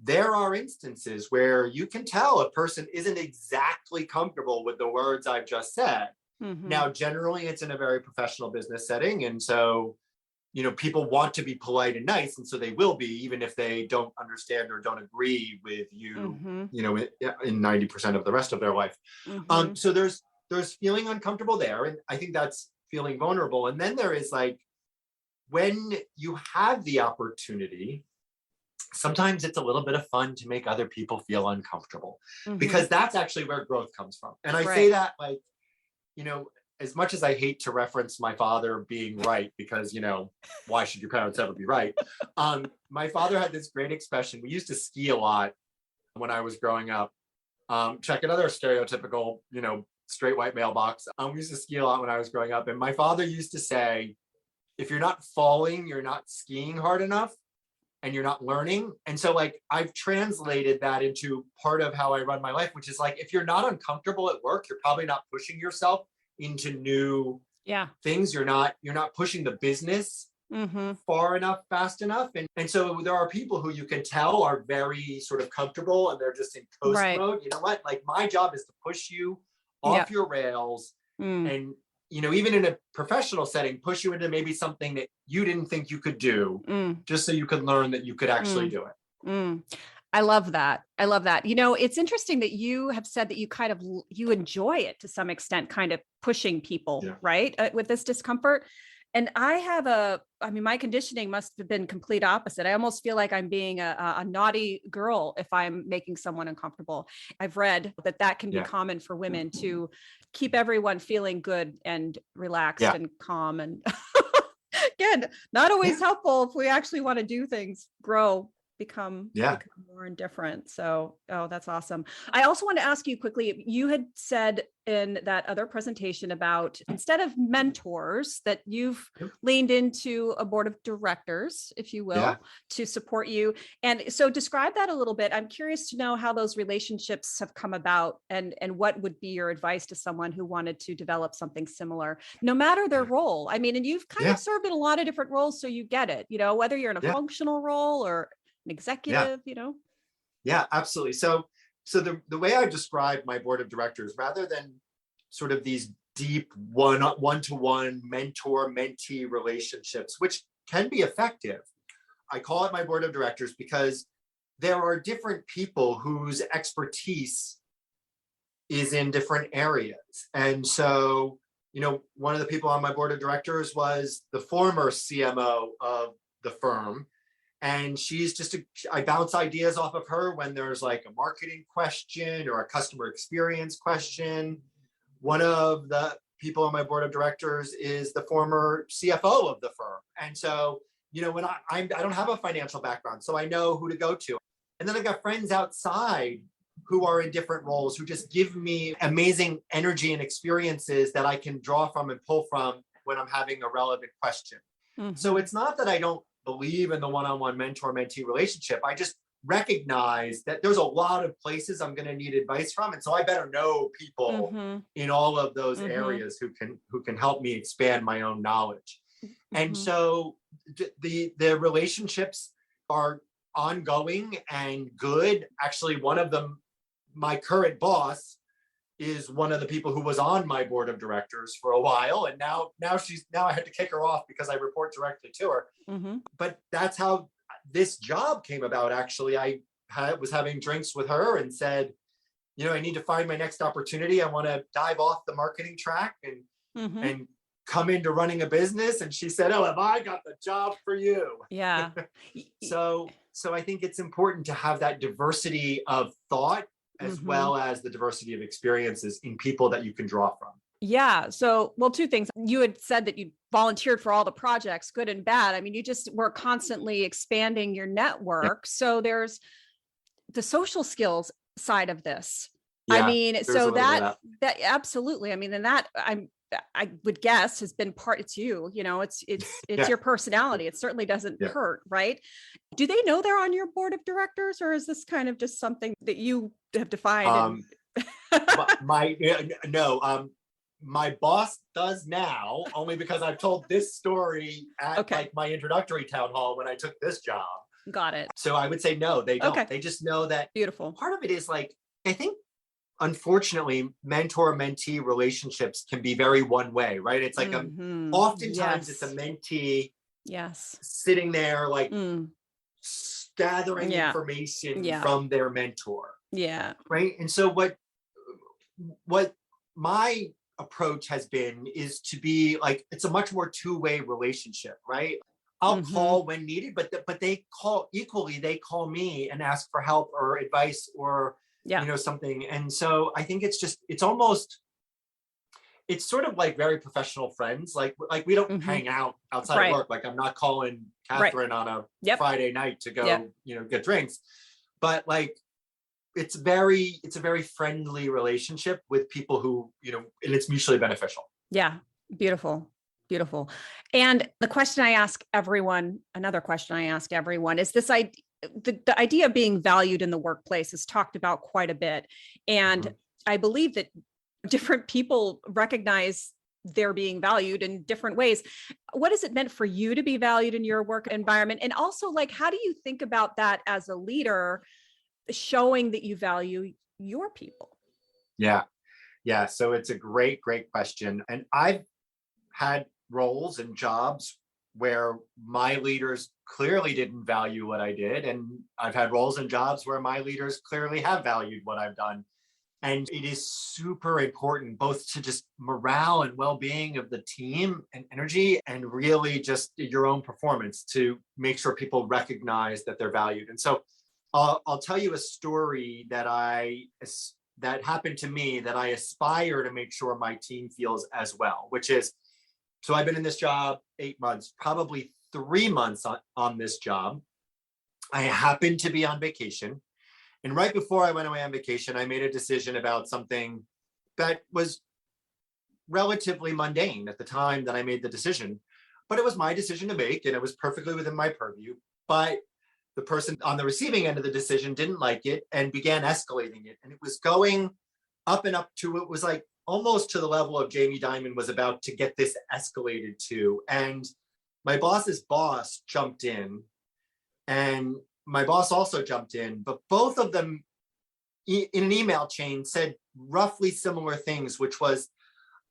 there are instances where you can tell a person isn't exactly comfortable with the words I've just said. Now, generally, it's in a very professional business setting. And so, people want to be polite and nice. And so they will be, even if they don't understand or don't agree with you, in 90% of the rest of their life. So there's feeling uncomfortable there. And I think that's feeling vulnerable. And then there is like, when you have the opportunity, sometimes it's a little bit of fun to make other people feel uncomfortable, because that's actually where growth comes from. And I say that like, as much as I hate to reference my father being right, because, why should your parents ever be right? My father had this great expression. We used to ski a lot when I was growing up. Check another stereotypical, straight white male box. We used to ski a lot when I was growing up. And my father used to say, if you're not falling, you're not skiing hard enough and you're not learning. And so like, I've translated that into part of how I run my life, which is like, if you're not uncomfortable at work, you're probably not pushing yourself into new things. You're not pushing the business far enough, fast enough. And so there are people who you can tell are very sort of comfortable and they're just in coast mode. You know what? Like my job is to push you off your rails and, even in a professional setting, push you into maybe something that you didn't think you could do, just so you could learn that you could actually do it. I love that. I love that. It's interesting that you have said that you enjoy it to some extent, kind of pushing people, right? With this discomfort. And my conditioning must have been complete opposite. I almost feel like I'm being a naughty girl if I'm making someone uncomfortable. I've read that can be common for women to keep everyone feeling good and relaxed and calm. And again, not always helpful if we actually want to do things, grow, become more indifferent. So, that's awesome. I also want to ask you quickly, you had said in that other presentation about instead of mentors that you've leaned into a board of directors, if you will, to support you. And so describe that a little bit. I'm curious to know how those relationships have come about and what would be your advice to someone who wanted to develop something similar, no matter their role. I mean, and you've kind of served in a lot of different roles, so you get it, whether you're in a functional role or an executive, Yeah, absolutely. So the way I describe my board of directors, rather than sort of these deep one-to-one mentor-mentee relationships, which can be effective, I call it my board of directors because there are different people whose expertise is in different areas. And so, one of the people on my board of directors was the former CMO of the firm. And she's I bounce ideas off of her when there's like a marketing question or a customer experience question. One of the people on my board of directors is the former CFO of the firm. And so, when I don't have a financial background, so I know who to go to. And then I've got friends outside who are in different roles who just give me amazing energy and experiences that I can draw from and pull from when I'm having a relevant question. So it's not that I don't believe in the one-on-one mentor-mentee relationship. I just recognize that there's a lot of places I'm going to need advice from. And so I better know people in all of those areas who can help me expand my own knowledge. And so the relationships are ongoing and good. Actually, one of them, my current boss, is one of the people who was on my board of directors for a while. And now I had to kick her off because I report directly to her. Mm-hmm. But that's how this job came about. Actually, I was having drinks with her and said, I need to find my next opportunity. I want to dive off the marketing track and come into running a business. And she said, "Oh, have I got the job for you?" Yeah. So I think it's important to have that diversity of thought as well as the diversity of experiences in people that you can draw from. Yeah. So, well, two things. You had said that you volunteered for all the projects, good and bad. I mean, you just were constantly expanding your network. So there's the social skills side of this. Yeah, I mean, so that absolutely. I mean, and that I would guess has been part, it's you, it's your personality. It certainly doesn't hurt, right? Do they know they're on your board of directors, or is this kind of just something that you have defined? My boss does now, only because I've told this story at like my introductory town hall when I took this job. Got it. So I would say no, they don't. They just know that. Beautiful. Part of it is like, I think, unfortunately, mentor-mentee relationships can be very one way, right? It's like oftentimes it's a mentee sitting there like gathering information from their mentor. Yeah. Right. And so what my approach has been is to be like, it's a much more two-way relationship, right? I'll call when needed, but they call equally. They call me and ask for help or advice or something. And so I think it's sort of like very professional friends. Like we don't hang out outside of work. Like I'm not calling Catherine on a Friday night to go, get drinks. But like it's a very friendly relationship with people who, and it's mutually beneficial. Yeah. Beautiful. Beautiful. And the question I ask everyone, another question I ask everyone is this idea. The idea of being valued in the workplace is talked about quite a bit. And I believe that different people recognize they're being valued in different ways. What has it meant for you to be valued in your work environment? And also, like, how do you think about that as a leader, showing that you value your people? Yeah. Yeah. So it's a great question. And I've had roles and jobs where my leaders clearly didn't value what I did. And I've had roles and jobs where my leaders clearly have valued what I've done. And it is super important both to just morale and well-being of the team and energy, and really just your own performance to make sure people recognize that they're valued. And so I'll tell you a story that happened to me that I aspire to make sure my team feels as well, which is, so I've been in this job 8 months, probably 3 months on this job. I happened to be on vacation. And right before I went away on vacation, I made a decision about something that was relatively mundane at the time that I made the decision. But it was my decision to make, and it was perfectly within my purview. But the person on the receiving end of the decision didn't like it and began escalating it. And it was going up and up to, it was like almost to the level of Jamie Dimon was about to get this escalated to. And my boss's boss jumped in, and my boss also jumped in, but both of them in an email chain said roughly similar things, which was,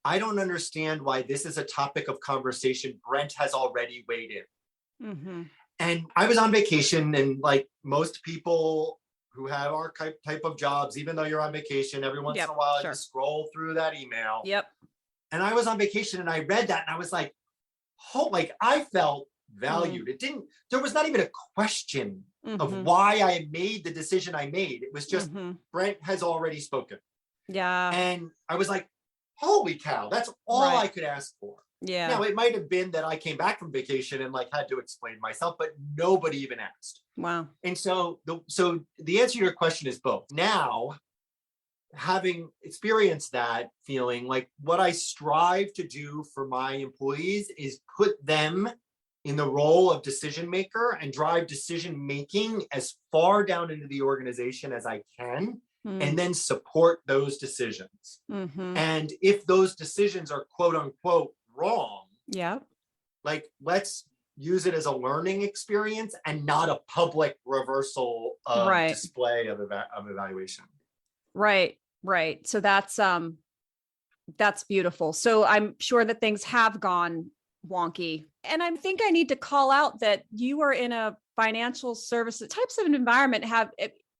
I don't understand why this is a topic of conversation. Brent has already weighed in. And I was on vacation, and like most people who have our type of jobs, even though you're on vacation, every once in a while, you scroll through that email. And I was on vacation and I read that and I was like, I felt valued. There was not even a question of why I made the decision I made. It was just Brent has already spoken. And I was like, holy cow, that's all I could ask for. Now it might have been that I came back from vacation and like had to explain myself, but nobody even asked. Wow. And so the answer to your question is both. Now, having experienced that feeling, like what I strive to do for my employees is put them in the role of decision maker and drive decision making as far down into the organization as I can, and then support those decisions. And if those decisions are quote unquote wrong, like let's use it as a learning experience and not a public reversal of display of evaluation. Right. Right. So that's beautiful. So I'm sure that things have gone wonky. And I think I need to call out that you are in a financial services types of an environment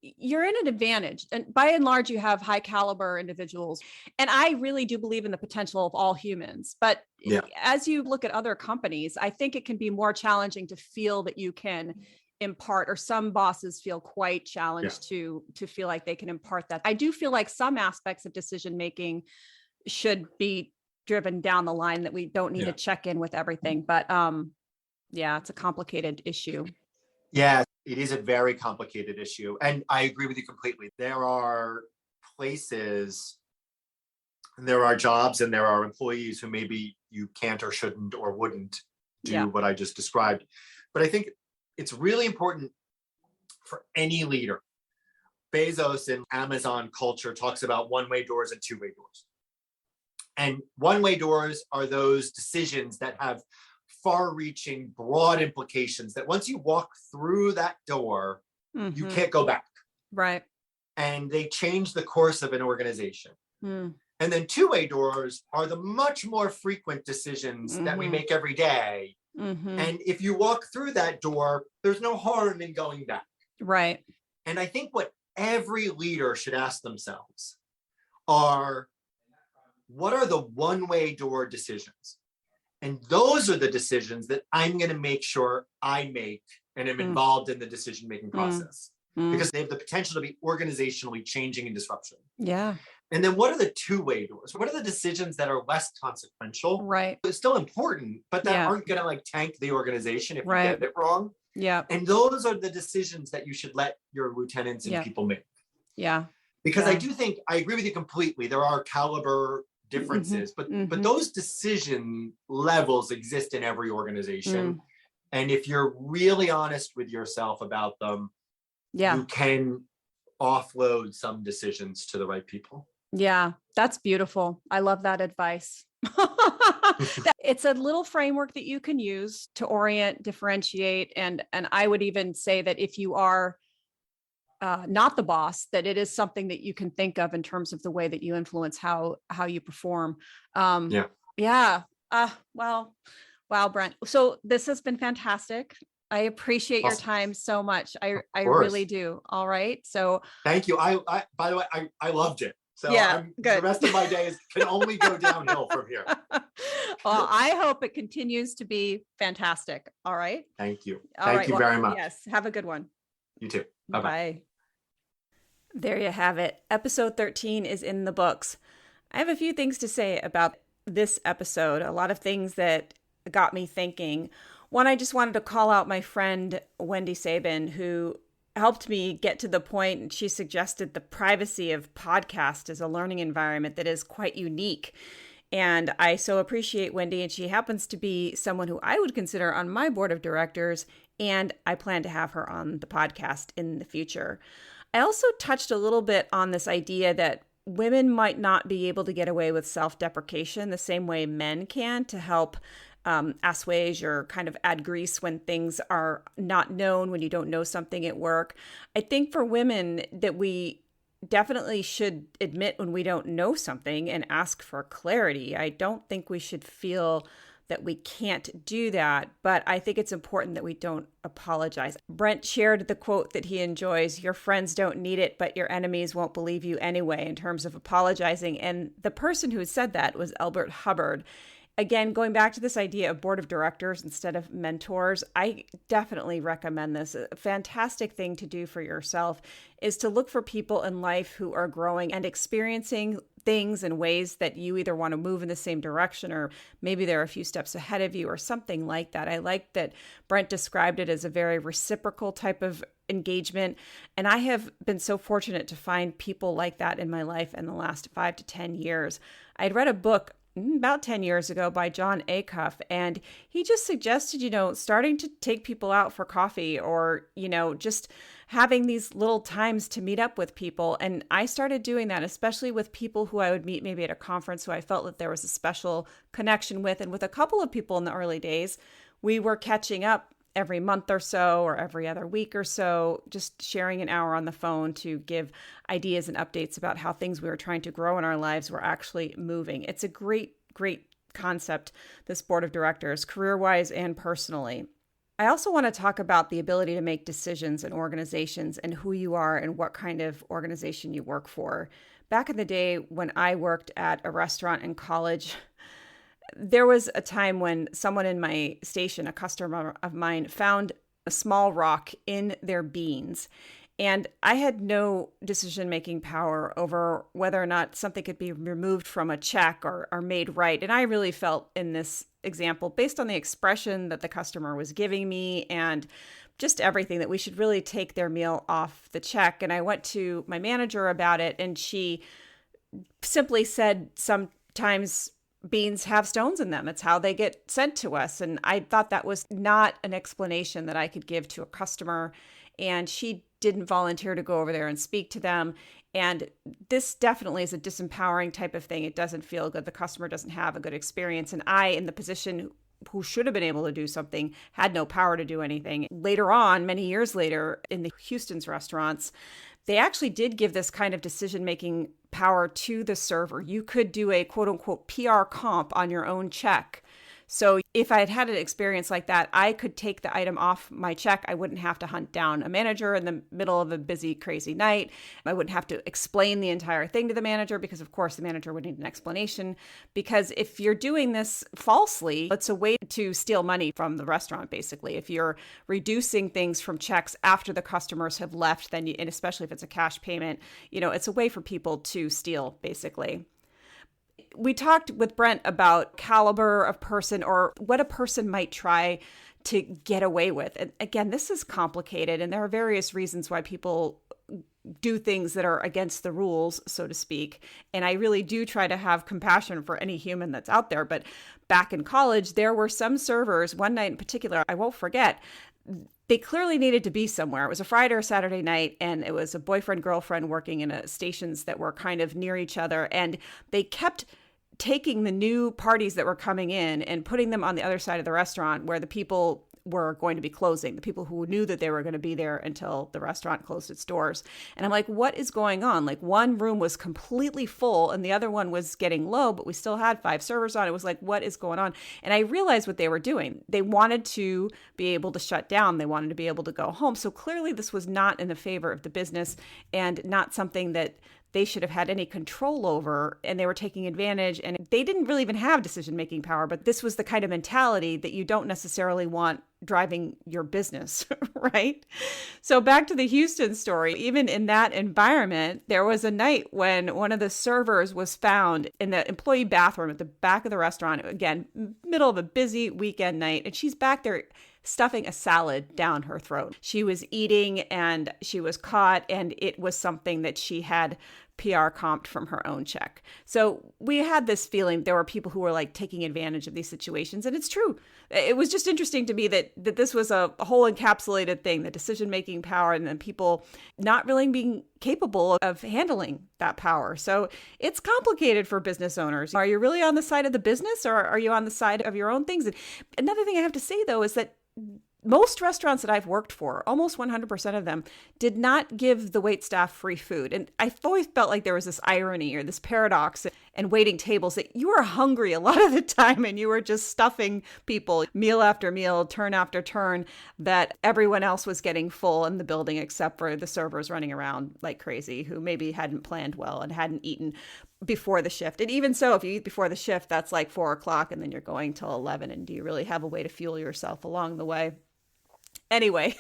you're in an advantage. And by and large, you have high caliber individuals. And I really do believe in the potential of all humans. But Yeah. as you look at other companies, I think it can be more challenging to feel that you can impart, or some bosses feel quite challenged to feel like they can impart that. I do feel like some aspects of decision making should be driven down the line, that we don't need to check in with everything. But it's a complicated issue. Yeah, it is a very complicated issue. And I agree with you completely. There are places, and there are jobs, and there are employees who maybe you can't or shouldn't or wouldn't do what I just described. But I think it's really important for any leader. Bezos in Amazon culture talks about one-way doors and two-way doors. And one-way doors are those decisions that have far-reaching, broad implications that once you walk through that door, you can't go back. Right. And they change the course of an organization. And then two-way doors are the much more frequent decisions that we make every day. And if you walk through that door, there's no harm in going back. Right. And I think what every leader should ask themselves are, what are the one-way door decisions? And those are the decisions that I'm going to make sure I make and am involved in the decision-making process, because they have the potential to be organizationally changing and disruption. Yeah. And then what are the two-way doors? What are the decisions that are less consequential? Right. It's still important, but that aren't going to like tank the organization if you get it wrong. Yeah. And those are the decisions that you should let your lieutenants and people make. Yeah. Because I do think, I agree with you completely. There are caliber differences, but those decision levels exist in every organization. And if you're really honest with yourself about them, you can offload some decisions to the right people. Yeah, that's beautiful. I love that advice. It's a little framework that you can use to orient, differentiate, and I would even say that if you are not the boss, that it is something that you can think of in terms of the way that you influence how you perform. Wow, Brent. So this has been fantastic. I appreciate your time so much. I really do. All right. So thank you. I by the way, I loved it. So good. The rest of my days can only go downhill from here. Well, I hope it continues to be fantastic. All right. Thank you. Thank you very much. Yes. Have a good one. You too. Bye-bye. Bye. There you have it. Episode 13 is in the books. I have a few things to say about this episode, a lot of things that got me thinking. One, I just wanted to call out my friend, Wendy Sabin, who helped me get to the point, and she suggested the privacy of podcast as a learning environment that is quite unique. And I so appreciate Wendy, and she happens to be someone who I would consider on my board of directors, and I plan to have her on the podcast in the future. I also touched a little bit on this idea that women might not be able to get away with self-deprecation the same way men can, to help assuage or kind of add grease when things are not known, when you don't know something at work. I think for women that we definitely should admit when we don't know something and ask for clarity. I don't think we should feel that we can't do that, but I think it's important that we don't apologize. Brent shared the quote that he enjoys: your friends don't need it, but your enemies won't believe you anyway, in terms of apologizing. And the person who said that was Albert Hubbard. Again, going back to this idea of board of directors instead of mentors, I definitely recommend this. A fantastic thing to do for yourself is to look for people in life who are growing and experiencing things in ways that you either want to move in the same direction, or maybe they're a few steps ahead of you or something like that. I like that Brent described it as a very reciprocal type of engagement. And I have been so fortunate to find people like that in my life in the last 5 to 10 years. I'd read a book about 10 years ago by John Acuff, and he just suggested, starting to take people out for coffee, or, just having these little times to meet up with people. And I started doing that, especially with people who I would meet maybe at a conference who I felt that there was a special connection with. And with a couple of people in the early days, we were catching up every month or so or every other week or so, just sharing an hour on the phone to give ideas and updates about how things we were trying to grow in our lives were actually moving. It's a great, great concept, this board of directors, career-wise and personally. I also want to talk about the ability to make decisions in organizations and who you are and what kind of organization you work for. Back in the day when I worked at a restaurant in college, there was a time when someone in my station, a customer of mine, found a small rock in their beans. And I had no decision-making power over whether or not something could be removed from a check or made right. And I really felt in this example, based on the expression that the customer was giving me and just everything, that we should really take their meal off the check. And I went to my manager about it, and she simply said, sometimes beans have stones in them. It's how they get sent to us. And I thought that was not an explanation that I could give to a customer. And she didn't volunteer to go over there and speak to them. And this definitely is a disempowering type of thing. It doesn't feel good. The customer doesn't have a good experience. And I, in the position who should have been able to do something, had no power to do anything. Later on, many years later, in the Houston's restaurants, they actually did give this kind of decision-making power to the server. You could do a quote-unquote PR comp on your own check. So if I had had an experience like that, I could take the item off my check. I wouldn't have to hunt down a manager in the middle of a busy, crazy night. I wouldn't have to explain the entire thing to the manager because, of course, the manager would need an explanation. Because if you're doing this falsely, it's a way to steal money from the restaurant, basically. If you're reducing things from checks after the customers have left, then and especially if it's a cash payment, it's a way for people to steal, basically. We talked with Brent about caliber of person or what a person might try to get away with. And again, this is complicated, and there are various reasons why people do things that are against the rules, so to speak. And I really do try to have compassion for any human that's out there. But back in college, there were some servers, one night in particular, I won't forget, they clearly needed to be somewhere. It was a Friday or Saturday night, and it was a boyfriend-girlfriend working in stations that were kind of near each other. And they kept taking the new parties that were coming in and putting them on the other side of the restaurant where the people were going to be closing, the people who knew that they were going to be there until the restaurant closed its doors. And I'm like, what is going on? Like, one room was completely full and the other one was getting low, but we still had 5 servers on. It was like, what is going on? And I realized what they were doing. They wanted to be able to shut down. They wanted to be able to go home. So clearly this was not in the favor of the business and not something that they should have had any control over, and they were taking advantage, and they didn't really even have decision-making power, but this was the kind of mentality that you don't necessarily want driving your business, right? So back to the Houston story, even in that environment, there was a night when one of the servers was found in the employee bathroom at the back of the restaurant, again, middle of a busy weekend night, and she's back there stuffing a salad down her throat. She was eating and she was caught, and it was something that she had PR comped from her own check. So we had this feeling there were people who were like taking advantage of these situations. And it's true. It was just interesting to me that this was a whole encapsulated thing, the decision-making power, and then people not really being capable of handling that power. So it's complicated for business owners. Are you really on the side of the business, or are you on the side of your own things? And another thing I have to say, though, is that most restaurants that I've worked for, almost 100% of them, did not give the waitstaff free food. And I've always felt like there was this irony or this paradox and waiting tables that you were hungry a lot of the time and you were just stuffing people meal after meal, turn after turn, that everyone else was getting full in the building except for the servers running around like crazy who maybe hadn't planned well and hadn't eaten before the shift. And even so, if you eat before the shift, that's like 4 o'clock and then you're going till 11. And do you really have a way to fuel yourself along the way? Anyway,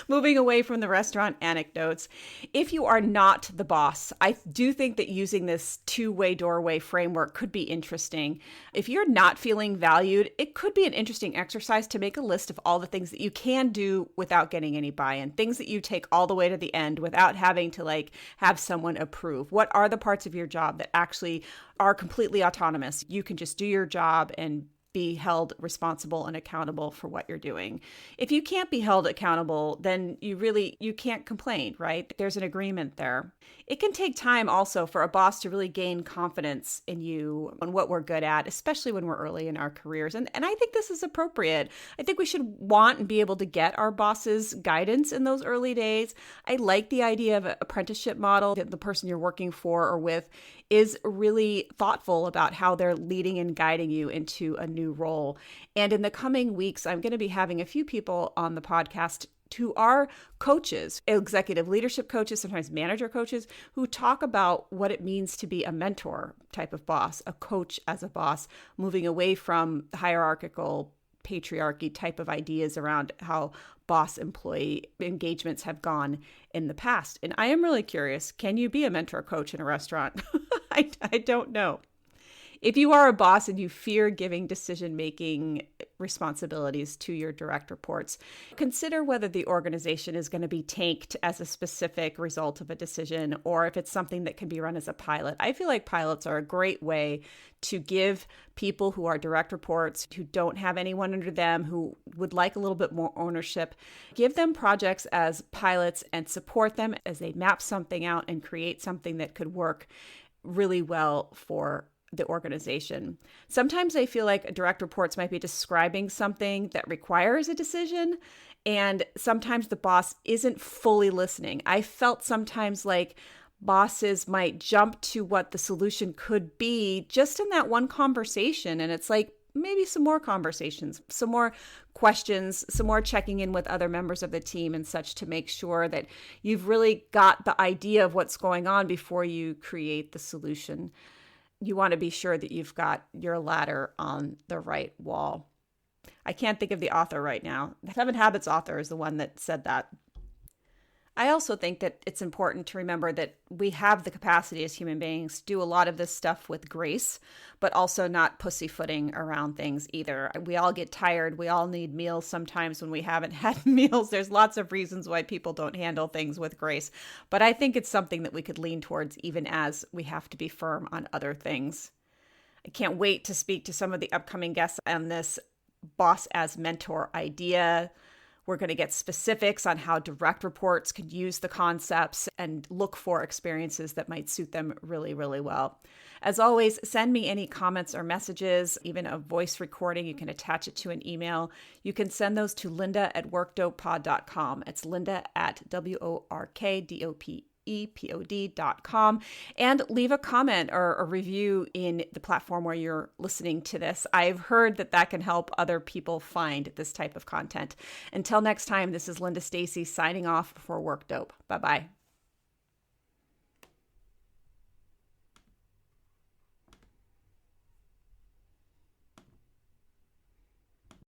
moving away from the restaurant anecdotes, if you are not the boss, I do think that using this two-way doorway framework could be interesting. If you're not feeling valued, it could be an interesting exercise to make a list of all the things that you can do without getting any buy-in, things that you take all the way to the end without having to have someone approve. What are the parts of your job that actually are completely autonomous? You can just do your job and be held responsible and accountable for what you're doing. If you can't be held accountable, then you can't complain, right? There's an agreement there. It can take time also for a boss to really gain confidence in you on what we're good at, especially when we're early in our careers. And I think this is appropriate. I think we should want and be able to get our boss's guidance in those early days. I like the idea of an apprenticeship model, that the person you're working for or with is really thoughtful about how they're leading and guiding you into a new role. And in the coming weeks, I'm going to be having a few people on the podcast who are coaches, executive leadership coaches, sometimes manager coaches, who talk about what it means to be a mentor type of boss, a coach as a boss, moving away from hierarchical patriarchy type of ideas around how boss-employee engagements have gone in the past. And I am really curious, can you be a mentor coach in a restaurant? I don't know. If you are a boss and you fear giving decision-making responsibilities to your direct reports, consider whether the organization is going to be tanked as a specific result of a decision or if it's something that can be run as a pilot. I feel like pilots are a great way to give people who are direct reports, who don't have anyone under them, who would like a little bit more ownership, give them projects as pilots and support them as they map something out and create something that could work really well for the organization. Sometimes I feel like direct reports might be describing something that requires a decision, and sometimes the boss isn't fully listening. I felt sometimes like bosses might jump to what the solution could be just in that one conversation, and it's like maybe some more conversations, some more questions, some more checking in with other members of the team and such to make sure that you've really got the idea of what's going on before you create the solution. You want to be sure that you've got your ladder on the right wall. I can't think of the author right now. The 7 Habits author is the one that said that. I also think that it's important to remember that we have the capacity as human beings to do a lot of this stuff with grace, but also not pussyfooting around things either. We all get tired. We all need meals sometimes when we haven't had meals. There's lots of reasons why people don't handle things with grace. But I think it's something that we could lean towards even as we have to be firm on other things. I can't wait to speak to some of the upcoming guests on this boss as mentor idea. We're going to get specifics on how direct reports could use the concepts and look for experiences that might suit them really, really well. As always, send me any comments or messages, even a voice recording. You can attach it to an email. You can send those to linda@workdopepod.com. It's linda@workdopepod.com, and leave a comment or a review in the platform where you're listening to this. I've heard that can help other people find this type of content. Until next time, this is Linda Stacy signing off for Work Dope. Bye-bye.